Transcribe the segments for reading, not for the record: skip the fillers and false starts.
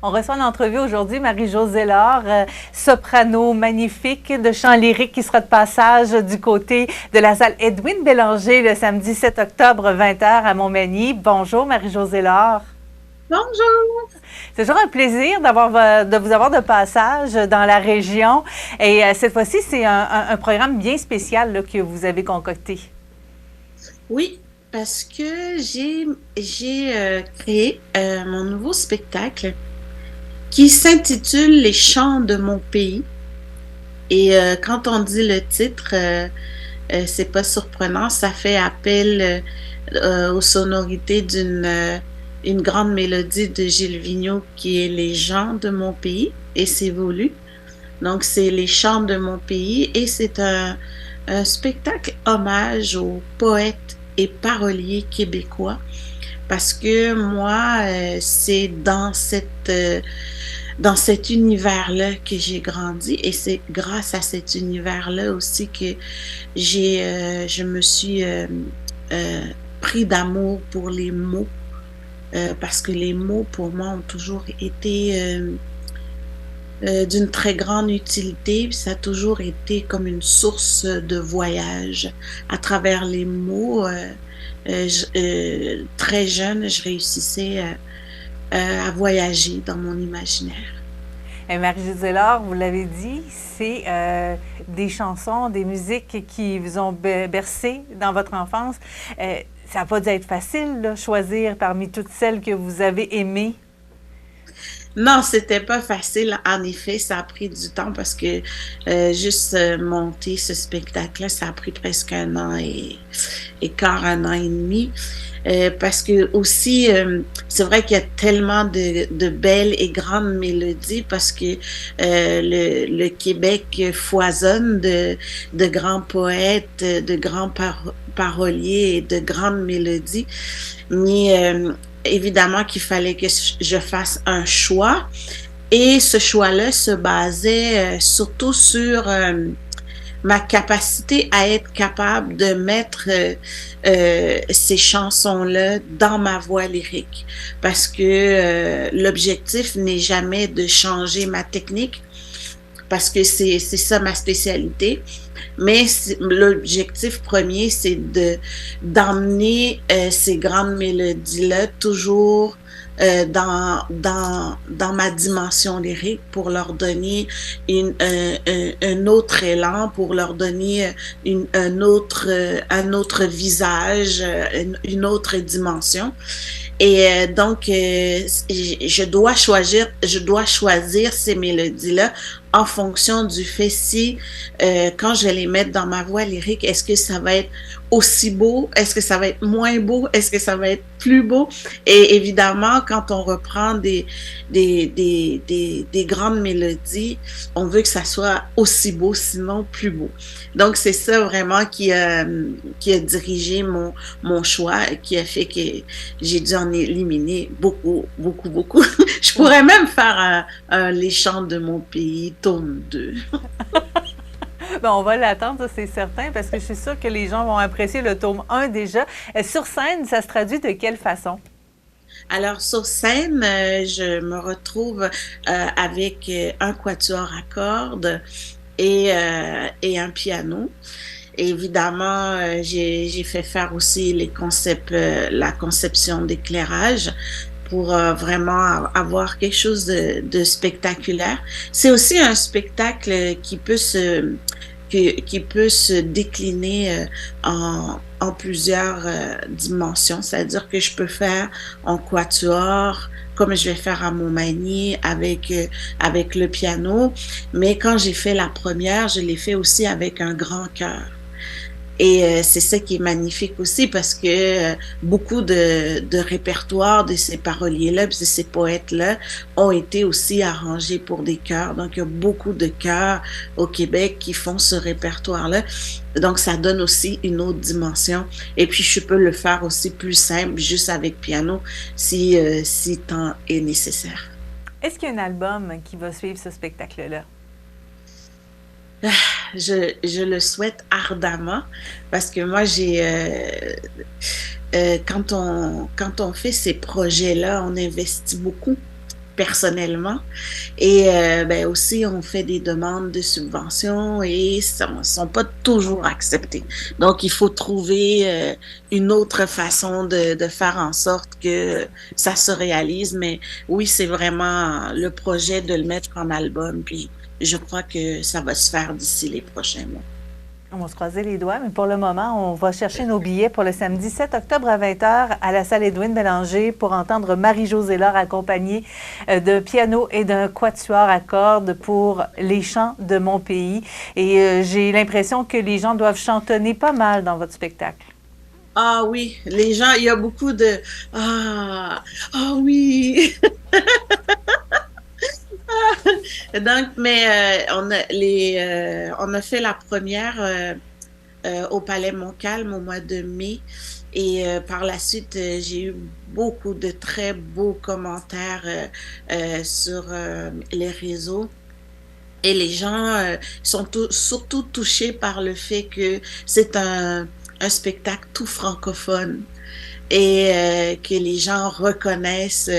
On reçoit en entrevue aujourd'hui Marie-Josée Laure, soprano magnifique de chant lyrique qui sera de passage du côté de la salle Edwin Bélanger le samedi 7 octobre 20h à Montmagny. Bonjour Marie-Josée Laure. Bonjour! C'est toujours un plaisir de vous avoir de passage dans la région. Et cette fois-ci, c'est un programme bien spécial là, que vous avez concocté. Oui, parce que j'ai créé mon nouveau spectacle qui s'intitule Les chants de mon pays. Et quand on dit le titre, c'est pas surprenant, ça fait appel aux sonorités d'une une grande mélodie de Gilles Vigneault qui est Les gens de mon pays, et c'est voulu. Donc, c'est Les chants de mon pays et c'est un spectacle hommage aux poètes et paroliers québécois parce que moi, c'est dans cet univers-là que j'ai grandi et c'est grâce à cet univers-là aussi que je me suis euh, pris d'amour pour les mots parce que les mots pour moi ont toujours été d'une très grande utilité. Ça a toujours été comme une source de voyage. À travers les mots, très jeune, je réussissais à voyager dans mon imaginaire. Et Marie-Josée Laure, vous l'avez dit, c'est des chansons, des musiques qui vous ont bercé dans votre enfance. Ça n'a pas dû être facile, là, choisir parmi toutes celles que vous avez aimées. Non, c'était pas facile. En effet, ça a pris du temps parce que juste monter ce spectacle-là, ça a pris presque et quart, un an et demi. Parce que aussi, c'est vrai qu'il y a tellement de belles et grandes mélodies parce que le Québec foisonne de grands poètes, de grands paroliers et de grandes mélodies. Mais évidemment qu'il fallait que je fasse un choix. Et ce choix-là se basait surtout sur ma capacité à être capable de mettre ces chansons-là dans ma voix lyrique. Parce que l'objectif n'est jamais de changer ma technique, parce que c'est ça ma spécialité. Mais l'objectif premier, c'est d'emmener ces grandes mélodies-là toujours dans ma dimension lyrique pour leur donner un autre élan, pour leur donner un autre visage, une autre dimension. Et donc, je dois choisir ces mélodies-là en fonction du fait si, quand je vais les mettre dans ma voix lyrique, est-ce que ça va être aussi beau? Est-ce que ça va être moins beau? Est-ce que ça va être plus beau? Et évidemment, quand on reprend des grandes mélodies, on veut que ça soit aussi beau, sinon plus beau. Donc, c'est ça vraiment qui a dirigé mon choix, qui a fait que j'ai dû en éliminer beaucoup, beaucoup, beaucoup. Je pourrais même faire Les chants de mon pays, tome 2. Bon, on va l'attendre, ça, c'est certain, parce que je suis sûre que les gens vont apprécier le tome 1 déjà. Sur scène, ça se traduit de quelle façon? Alors, sur scène, je me retrouve avec un quatuor à cordes et un piano. Et évidemment, j'ai fait faire aussi la conception d'éclairage pour vraiment avoir quelque chose de spectaculaire. C'est aussi un spectacle qui peut se décliner en plusieurs dimensions. C'est-à-dire que je peux faire en quatuor, comme je vais faire à Montmagny avec le piano. Mais quand j'ai fait la première, je l'ai fait aussi avec un grand chœur. Et c'est ça qui est magnifique aussi parce que beaucoup de répertoires de ces paroliers-là, de ces poètes-là ont été aussi arrangés pour des chœurs. Donc, il y a beaucoup de chœurs au Québec qui font ce répertoire-là. Donc, ça donne aussi une autre dimension. Et puis, je peux le faire aussi plus simple, juste avec piano, si tant est nécessaire. Est-ce qu'il y a un album qui va suivre ce spectacle-là? Je le souhaite ardemment parce que moi, quand on fait ces projets-là, on investit beaucoup. personnellement. Et ben aussi, on fait des demandes de subventions et ça ne sont pas toujours acceptées. Donc, il faut trouver une autre façon de faire en sorte que ça se réalise. Mais oui, c'est vraiment le projet de le mettre en album. Puis, je crois que ça va se faire d'ici les prochains mois. On va se croiser les doigts, mais pour le moment, on va chercher nos billets pour le samedi 7 octobre à 20h à la salle Édouine Bélanger pour entendre Marie-Josée Laure accompagnée d'un piano et d'un quatuor à cordes pour les chants de mon pays. Et j'ai l'impression que les gens doivent chantonner pas mal dans votre spectacle. Ah oui, les gens, il y a beaucoup de ah oui. Donc, mais on a fait la première au Palais Montcalm au mois de mai. Et par la suite, j'ai eu beaucoup de très beaux commentaires sur les réseaux. Et les gens sont surtout touchés par le fait que c'est un spectacle tout francophone et que les gens reconnaissent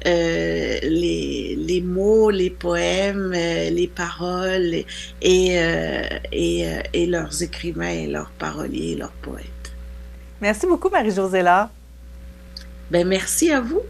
les mots, les poèmes, les paroles et leurs écrivains et leurs paroliers et leurs poètes. Merci beaucoup, Marie-Josée Laure. Ben, merci à vous.